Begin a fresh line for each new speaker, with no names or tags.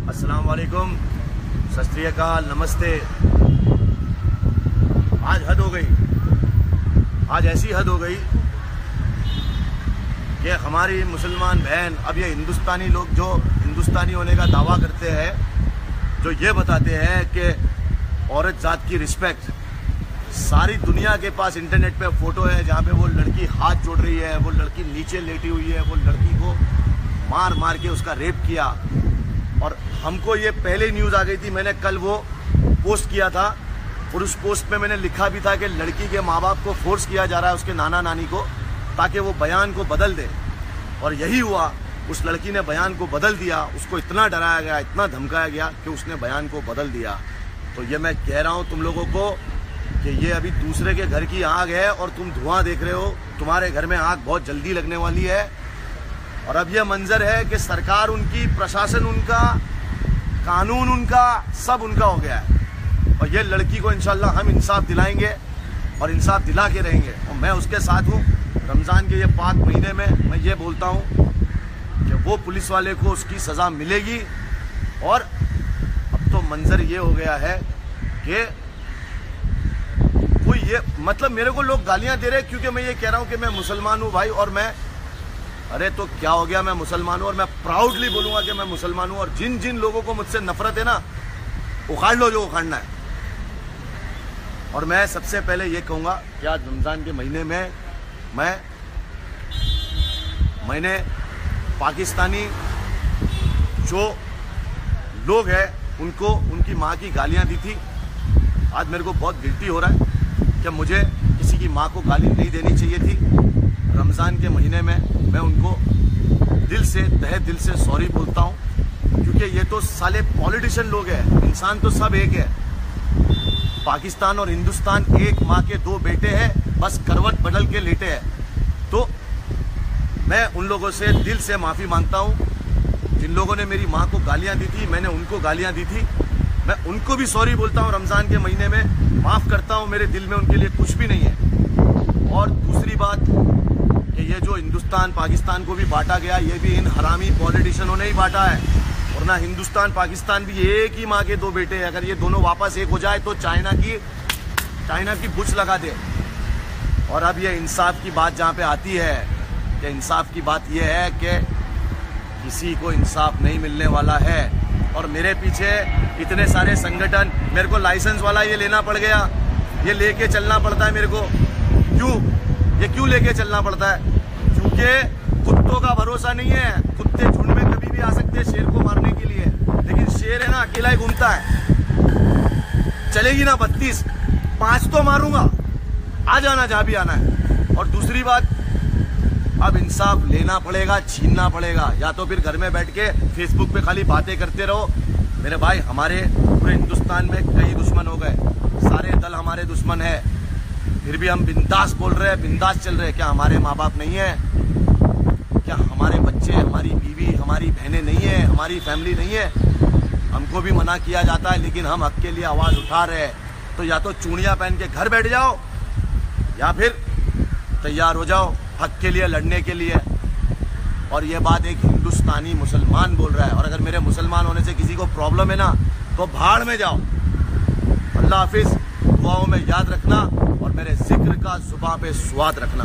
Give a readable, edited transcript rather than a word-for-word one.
अस्सलाम वालेकुम, सत श्री अकाल, नमस्ते। आज हद हो गई, आज ऐसी हद हो गई कि हमारी मुसलमान बहन, अब ये हिंदुस्तानी लोग जो हिंदुस्तानी होने का दावा करते हैं, जो ये बताते हैं कि औरत जात की रिस्पेक्ट, सारी दुनिया के पास इंटरनेट पे फोटो है जहाँ पे वो लड़की हाथ जोड़ रही है, वो लड़की नीचे लेटी हुई है, वो लड़की को मार मार के उसका रेप किया। और हमको ये पहले न्यूज़ आ गई थी, मैंने कल वो पोस्ट किया था और उस पोस्ट में मैंने लिखा भी था कि लड़की के माँ बाप को फोर्स किया जा रहा है उसके नाना नानी को, ताकि वो बयान को बदल दे। और यही हुआ, उस लड़की ने बयान को बदल दिया। उसको इतना डराया गया, इतना धमकाया गया कि उसने बयान को बदल दिया। तो ये मैं कह रहा हूँ तुम लोगों को कि ये अभी दूसरे के घर की आग है और तुम धुआं देख रहे हो। तुम्हारे घर में आग बहुत जल्दी लगने वाली है। और अब यह मंजर है कि सरकार उनकी, प्रशासन उनका, कानून उनका, सब उनका हो गया है। और ये लड़की को इंशाल्लाह हम इंसाफ दिलाएंगे और इंसाफ दिला के रहेंगे। और मैं उसके साथ हूँ। रमज़ान के ये पाक महीने में मैं ये बोलता हूँ कि वो पुलिस वाले को उसकी सज़ा मिलेगी। और अब तो मंजर ये हो गया है कि कोई ये, मतलब मेरे को लोग गालियाँ दे रहे हैं क्योंकि मैं ये कह रहा हूँ कि मैं मुसलमान हूँ भाई। और मैं, अरे तो क्या हो गया, मैं मुसलमान हूँ और मैं प्राउडली बोलूँगा कि मैं मुसलमान हूँ। और जिन जिन लोगों को मुझसे नफरत है ना, उखाड़ लो जो उखाड़ना है। और मैं सबसे पहले ये कहूँगा कि आज रमज़ान के महीने में मैंने पाकिस्तानी जो लोग हैं उनको उनकी माँ की गालियाँ दी थी। आज मेरे को बहुत गिल्टी हो रहा है कि मुझे किसी की माँ को गाली नहीं देनी चाहिए थी। रमज़ान के महीने में मैं उनको दिल से, तहे दिल से सॉरी बोलता हूँ, क्योंकि ये तो साले पॉलिटिशियन लोग हैं। इंसान तो सब एक है। पाकिस्तान और हिंदुस्तान एक माँ के दो बेटे हैं, बस करवट बदल के लेटे हैं। तो मैं उन लोगों से दिल से माफ़ी मांगता हूँ जिन लोगों ने मेरी माँ को गालियाँ दी थी, मैंने उनको गालियाँ दी थी। मैं उनको भी सॉरी बोलता हूँ रमज़ान के महीने में, माफ़ करता हूँ। मेरे दिल में उनके लिए कुछ भी नहीं है। और दूसरी बात कि ये जो हिंदुस्तान पाकिस्तान को भी बांटा गया, ये भी इन हरामी पॉलिटिशियनों ने ही बांटा है। वरना हिंदुस्तान पाकिस्तान भी एक ही माँ के दो बेटे हैं। अगर ये दोनों वापस एक हो जाए तो चाइना की बुच लगा दे। और अब ये इंसाफ की बात जहाँ पे आती है, कि इंसाफ की बात ये है कि किसी को इंसाफ नहीं मिलने वाला है। और मेरे पीछे इतने सारे संगठन, मेरे को लाइसेंस वाला ये लेना पड़ गया, ये लेके चलना पड़ता है मेरे को। क्यों लेके चलना पड़ता है? क्योंकि कुत्तों का भरोसा नहीं है। कुत्ते झुंड में कभी भी आ सकते हैं शेर को मारने के लिए, लेकिन शेर है ना, अकेला ही घूमता है। चलेगी ना 32, 5 तो मारूंगा, आ जाना जहां भी आना है। और दूसरी बात, अब इंसाफ लेना पड़ेगा, छीनना पड़ेगा। या तो फिर घर में बैठ के फेसबुक पे खाली बातें करते रहो। मेरे भाई, हमारे पूरे हिंदुस्तान में कई दुश्मन हो गए, सारे दल हमारे दुश्मन है, फिर भी हम बिंदास बोल रहे हैं, बिंदास चल रहे हैं। क्या हमारे माँ बाप नहीं है? क्या हमारे बच्चे, हमारी बीवी, हमारी बहनें नहीं है, हमारी फैमिली नहीं है? हमको भी मना किया जाता है, लेकिन हम हक के लिए आवाज़ उठा रहे हैं। तो या तो चूड़ियाँ पहन के घर बैठ जाओ, या फिर तैयार हो जाओ हक के लिए लड़ने के लिए। और ये बात एक हिंदुस्तानी मुसलमान बोल रहा है। और अगर मेरे मुसलमान होने से किसी को प्रॉब्लम है ना, तो भाड़ में जाओ। अल्लाह हाफिज़। दुआओं में याद रखना और मेरे जिक्र का जुबां पे स्वाद रखना।